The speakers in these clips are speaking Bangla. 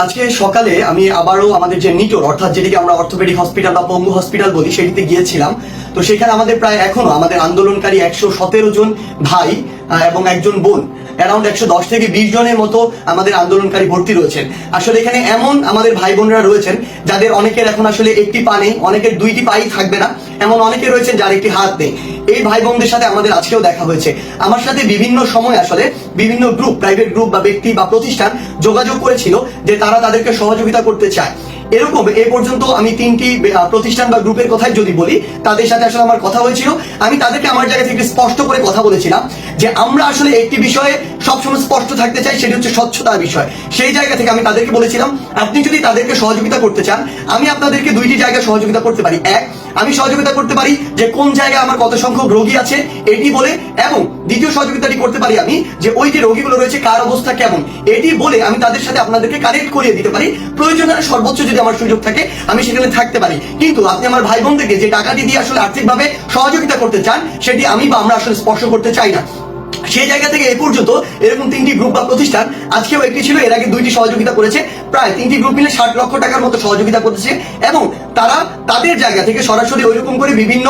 আজকে সকালে আমি আবারও আমাদের যে নিটোর অর্থাৎ যেটিকে আমরা অর্থোপেডিক হসপিটাল বা পঙ্গু হসপিটাল বলি সেটিতে গিয়েছিলাম। তো সেখানে আমাদের প্রায় এখনো আমাদের আন্দোলনকারী 117 জন ভাই এবং একজন বোন, অ্যারাউন্ড 110 থেকে 20 জনের মতো আমাদের আন্দোলনকারী ভর্তি রয়েছেন। আসলে এখানে এমন আমাদের ভাই বোনরা রয়েছেন যাদের অনেকের এখন আসলে একটি পা নেই, অনেকের দুইটি পাই থাকবে না, এমন অনেকে রয়েছেন যার একটি হাত নেই। এই ভাই বোনদের সাথে আমাদের আজকেও দেখা হয়েছে। আমার সাথে বিভিন্ন সময় আসলে বিভিন্ন গ্রুপ, প্রাইভেট গ্রুপ বা ব্যক্তি বা প্রতিষ্ঠান যোগাযোগ করেছিল যে তারা তাদেরকে সহযোগিতা করতে চায়। এরকম এ পর্যন্ত আমি 3টি প্রতিষ্ঠান বা গ্রুপের কথাই যদি বলি, তাদের সাথে আসলে আমার কথা হয়েছিল। আমি তাদেরকে আমার জায়গা থেকে স্পষ্ট করে কথা বলেছিলাম যে আমরা আসলে একটি বিষয়ে সবসময় স্পষ্ট থাকতে চাই, সেটি হচ্ছে স্বচ্ছতার বিষয়। সেই জায়গা থেকে আমি তাদেরকে বলেছিলাম, আপনি যদি তাদেরকে সহযোগিতা করতে চান, আমি আপনাদেরকে দুইটি জায়গায় সহযোগিতা করতে পারি। এক, আমি সহযোগিতা করতে পারি যে কোন জায়গায় আমার কত সংখ্যক রোগী আছে এটি বলে, এবং দ্বিতীয় সহযোগিতাটি করতে পারি আমি যে ওই যে রোগীগুলো রয়েছে কার অবস্থা কেমন এটি বলে আমি তাদের সাথে আপনাদেরকে কানেক্ট করিয়ে দিতে পারি। প্রয়োজনে সর্বোচ্চ যদি আমার সুযোগ থাকে আমি সেখানে থাকতে পারি। কিন্তু আপনি আমার ভাই বোনদেরকে যে টাকাটি দিয়ে আসলে আর্থিকভাবে সহযোগিতা করতে চান সেটি আমি বা আমরা আসলে স্পর্শ করতে চাই না। সেই জায়গা থেকে এ পর্যন্ত এরকম 3টি গ্রুপ বা প্রতিষ্ঠান, আজকেও একটি ছিল, এর আগে 2টি সহযোগিতা করেছে, প্রায় 3টি গ্রুপ মিলে 60 লক্ষ টাকার মতো সহযোগিতা করেছে। এবং তারা তাদের জায়গা থেকে সরাসরি ওইরকম করে বিভিন্ন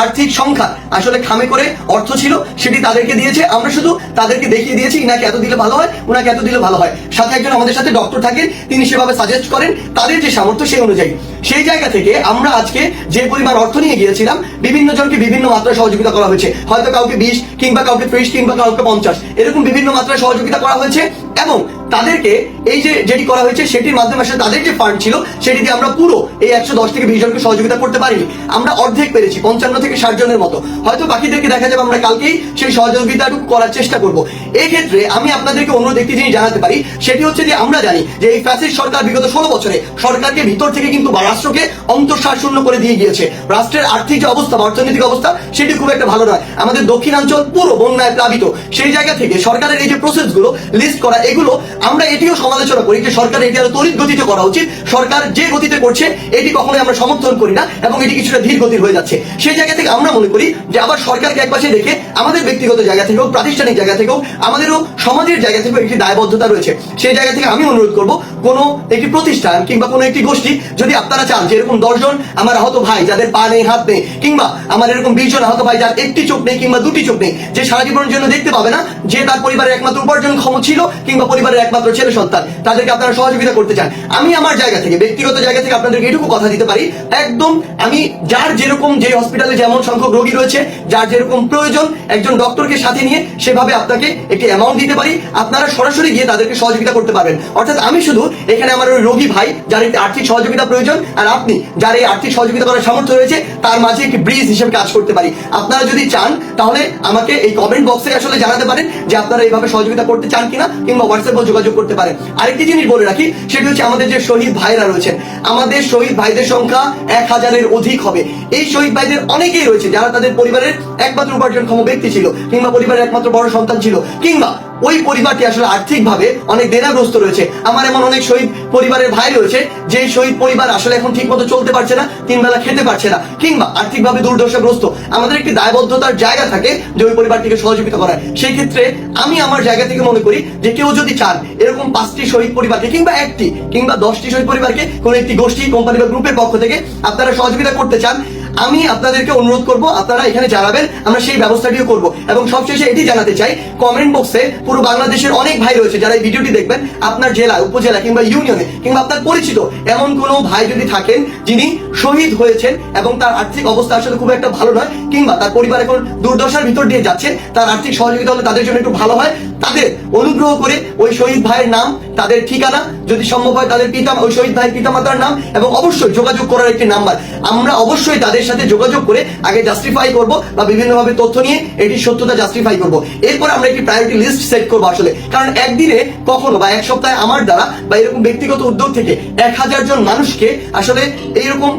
আর্থিক সংখ্যা আসলে খামে করে অর্থ ছিল সেটি তাদেরকে দিয়েছে। আমরা শুধু তাদেরকে দেখিয়ে দিয়েছি ইনাকে এত দিলে ভালো হয়, উনাকে এত দিলে ভালো হয়। সাথে একজন আমাদের সাথে ডক্টর থাকেন, তিনি সেভাবে সাজেস্ট করেন তাদের যে সামর্থ্য সেই অনুযায়ী। সেই জায়গা থেকে আমরা আজকে যে পরিমাণ অর্থ নিয়ে গিয়েছিলাম, বিভিন্ন জনকে বিভিন্ন মাত্রায় সহযোগিতা করা হয়েছে। হয়তো কাউকে 20 কিংবা কাউকে 30 কিংবা কাউকে 50, এরকম বিভিন্ন মাত্রায় সহযোগিতা করা হয়েছে। এবং তাদেরকে এই যে যেটি করা হয়েছে সেটির মাধ্যমে আসলে তাদের যে ফান্ড ছিল সেটিতে আমরা পুরো এই 110 থেকে 20 জনকে সহযোগিতা করতে পারিনি। আমরা অর্ধেক পেরেছি, 55 থেকে 60 জনের মতো। হয়তো বাকিদেরকে দেখা যাবে আমরা কালকেই সেই সহযোগিতাটুকু করার চেষ্টা করব। এই ক্ষেত্রে আমি আপনাদেরকে অনুরোধ একটি জিনিস জানাতে পারি, সেটি হচ্ছে যে আমরা জানি যে এই ফ্যাসিস্ট সরকার বিগত 16 বছরে সরকারকে ভিতর থেকে কিন্তু রাষ্ট্রকে অন্তঃসার শূন্য করে দিয়ে গিয়েছে। রাষ্ট্রের আর্থিক যে অবস্থা, অর্থনৈতিক অবস্থা সেটি খুব একটা ভালো নয়। আমাদের দক্ষিণাঞ্চল পুরো বন্যায় প্লাবিত। সেই জায়গা থেকে সরকারের এই যে প্রসেসগুলো লিস্ট করা, এগুলো আমরা এটিও সমালোচনা করি যে সরকার এটি আরো তড়িৎ গতিতে করা উচিত। সরকার যে গতিতে করছে এটি কখনোই আমরা সমর্থন করি না এবং এটি কিছুটা ধীর গতির হয়ে যাচ্ছে। সেই জায়গা থেকে আমরা মনে করি যে আবার সরকারকে একপাশে রেখে আমাদের ব্যক্তিগত জায়গা থেকেও, প্রাতিষ্ঠানিক জায়গা থেকেও, আমাদেরও সমাজের জায়গা থেকেও একটি দায়বদ্ধতা রয়েছে। সেই জায়গা থেকে আমি অনুরোধ করব, কোনো একটি প্রতিষ্ঠান কিংবা কোনো একটি গোষ্ঠী যদি আপনারা চান যে এরকম 10 জন আমার আহত ভাই যাদের পা নেই, হাত নেই, কিংবা আমার এরকম 20 জন আহত ভাই যার একটি চোখ নেই কিংবা দুটি চোখ নেই, যে সারা জীবনের জন্য দেখতে পাবে না, যে তার পরিবারের একমাত্র উপার্জনক্ষম ছিল কিংবা পরিবারের একমাত্র ছেলে সন্তান, তাদেরকে আপনারা সহযোগিতা করতে চান, আমি আমার জায়গা থেকে, ব্যক্তিগত জায়গা থেকে আপনাদেরকে এটুকু কথা দিতে পারি, একদম আমি যার যেরকম, যে হসপিটালে যেমন সংখ্যক রোগী রয়েছে, যার যেরকম প্রয়োজন, একজন ডক্টরকে সাথে নিয়ে সেভাবে আপনাকে একটি অ্যামাউন্ট দিতে পারি। আপনারা সরাসরি গিয়ে তাদেরকে সহযোগিতা করতে পারবেন। অর্থাৎ আমি শুধু এখানে আমার ওই রোগী ভাই যার একটি আর্থিক সহযোগিতা প্রয়োজন, আর আপনি যার এই আর্থিক সহযোগিতা করার সামর্থ্য রয়েছে, তার মাঝে একটি ব্রিজ হিসেবে কাজ করতে পারি। আপনারা যদি চান তাহলে আমাকে এই কমেন্ট বক্সে আসলে জানাতে পারেন যে আপনারা এইভাবে সহযোগিতা করতে চান কিনা, কিংবা হোয়াটসঅ্যাপে যোগাযোগ করতে পারেন। আরেকটি জিনিস বলে রাখি, সেটি হচ্ছে আমাদের যে শহীদ ভাইরা রয়েছেন, আমাদের শহীদ ভাইদের সংখ্যা 1000-এর অধিক হবে। এই শহীদ ভাইদের অনেকেই রয়েছে যারা তাদের পরিবারের একমাত্র উপার্জনক্ষম ব্যক্তি ছিল, কিংবা পরিবারের একমাত্র বড় সন্তান ছিল, কিংবা ওই পরিবারটি আসলে আর্থিকভাবে অনেক দেনাগ্রস্ত রয়েছে। আমার এমন অনেক শহীদ পরিবারের ভাই রয়েছে যে শহীদ পরিবার আসলে এখন ঠিক মতো চলতে পারছে না, 3 বেলা খেতে পারছে না, কিংবা আর্থিকভাবে দুর্দশাগ্রস্ত। আমাদের একটি দায়বদ্ধতার জায়গা থাকে যে ওই পরিবারটিকে সহযোগিতা করার। সেই ক্ষেত্রে আমি আমার জায়গা থেকে মনে করি যে কেউ যদি চান এরকম 5টি শহীদ পরিবারকে, কিংবা 1টি কিংবা 10টি শহীদ পরিবারকে কোনো একটি গোষ্ঠী, কোম্পানি বা গ্রুপের পক্ষ থেকে আপনারা সহযোগিতা করতে চান, আমি আপনাদেরকে অনুরোধ করব আপনারা এখানে জানাবেন, আমরা সেই ব্যবস্থাটিও করব। এবং সবশেষে এটি জানাতে চাই, কমেন্ট বক্সে পুরো বাংলাদেশের অনেক ভাই রয়েছে যারা এই ভিডিওটি দেখবেন, আপনার জেলা, উপজেলা কিংবা ইউনিয়নে কিংবা আপনার পরিচিত এমন কোনো ভাই যদি থাকেন যিনি শহীদ হয়েছেন এবং তার আর্থিক অবস্থা আসলে খুব একটা ভালো নয়, কিংবা তার পরিবার এখন দুর্দশার ভিতর দিয়ে যাচ্ছে, তার আর্থিক সহযোগিতা হলে তাদের জন্য একটু ভালো হয়, তাদের অনুগ্রহ করে ওই শহীদ ভাইয়ের নাম, তাদের ঠিকানা, যদি সম্ভব হয় তাদের ওই শহীদ ভাইয়ের পিতামাতার নাম, এবং অবশ্যই যোগাযোগ করার একটি নাম্বার, আমরা অবশ্যই তাদের সাথে যোগাযোগ করে আগে জাস্টিফাই করব বা বিভিন্নভাবে তথ্য নিয়ে এটির সত্যতা জাস্টিফাই করব। এরপর আমরা একটি প্রায়োরিটি লিস্ট সেট করবো আসলে, কারণ একদিনে কখনো বা এক সপ্তাহে আমার দ্বারা বা এরকম ব্যক্তিগত উদ্যোগ থেকে 1000 জন মানুষকে আসলে এইরকম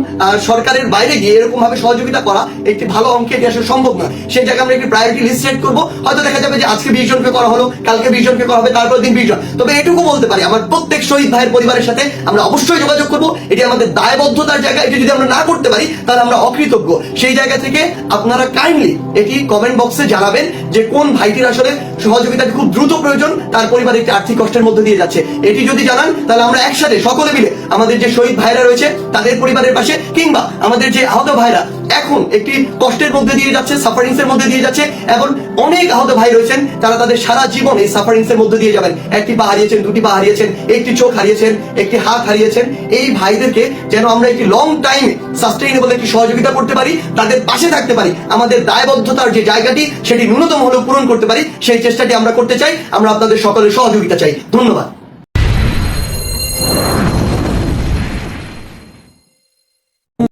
সরকারের বাইরে গিয়ে এরকম ভাবে সহযোগিতা করা একটি ভালো অঙ্কে এটি আসলে সম্ভব নয়। সেই জায়গায় আমরা একটি প্রায়োরিটি লিস্ট সেট করবো। হয়তো দেখা যাবে যে আজকে 20 জনকে করা হলো, কালকে 20 জনকে করা হবে, তারপর দিন 20 জন। তবে এটুকু বলতে পারি, আমার প্রত্যেক শহীদ ভাইয়ের পরিবারের সাথে আমরা অবশ্যই যোগাযোগ করব। এটি আমাদের দায়বদ্ধতার জায়গা। এটি যদি আমরা না করতে পারি তাহলে আমরা অকৃতজ্ঞ। সেই জায়গা থেকে আপনারা কাইন্ডলি এটি কমেন্ট বক্সে জানাবেন যে কোন ভাইটির আসলে সহযোগিতাটি খুব দ্রুত প্রয়োজন, তার পরিবার একটি আর্থিক কষ্টের মধ্যে দিয়ে যাচ্ছে, এটি যদি জানান তাহলে আমরা একসাথে সকলে মিলে আমাদের যে শহীদ ভাইরা রয়েছে তাদের পরিবারের পাশে, কিংবা আমাদের যে আহত ভাইরা এখন একটি কষ্টের মধ্যে দিয়ে যাচ্ছে, সাফারিংস এর মধ্যে দিয়ে যাচ্ছে, এখন অনেক আহত ভাই রয়েছেন তারা তাদের সারা জীবন এই সাফারিংস এর মধ্যে দিয়ে যাবেন, একটি পা হারিয়েছেন, দুটি পা হারিয়েছেন, একটি চোখ হারিয়েছেন, একটি হাত হারিয়েছেন, এই ভাইদেরকে যেন আমরা একটি লং টাইম সাস্টেইনেবল একটি সহযোগিতা করতে পারি, তাদের পাশে থাকতে পারি, আমাদের দায়বদ্ধতার যে জায়গাটি সেটি ন্যূনতম হলেও পূরণ করতে পারি, সেই চেষ্টাটি আমরা করতে চাই। আমরা আপনাদের সকলের সহযোগিতা চাই। ধন্যবাদ।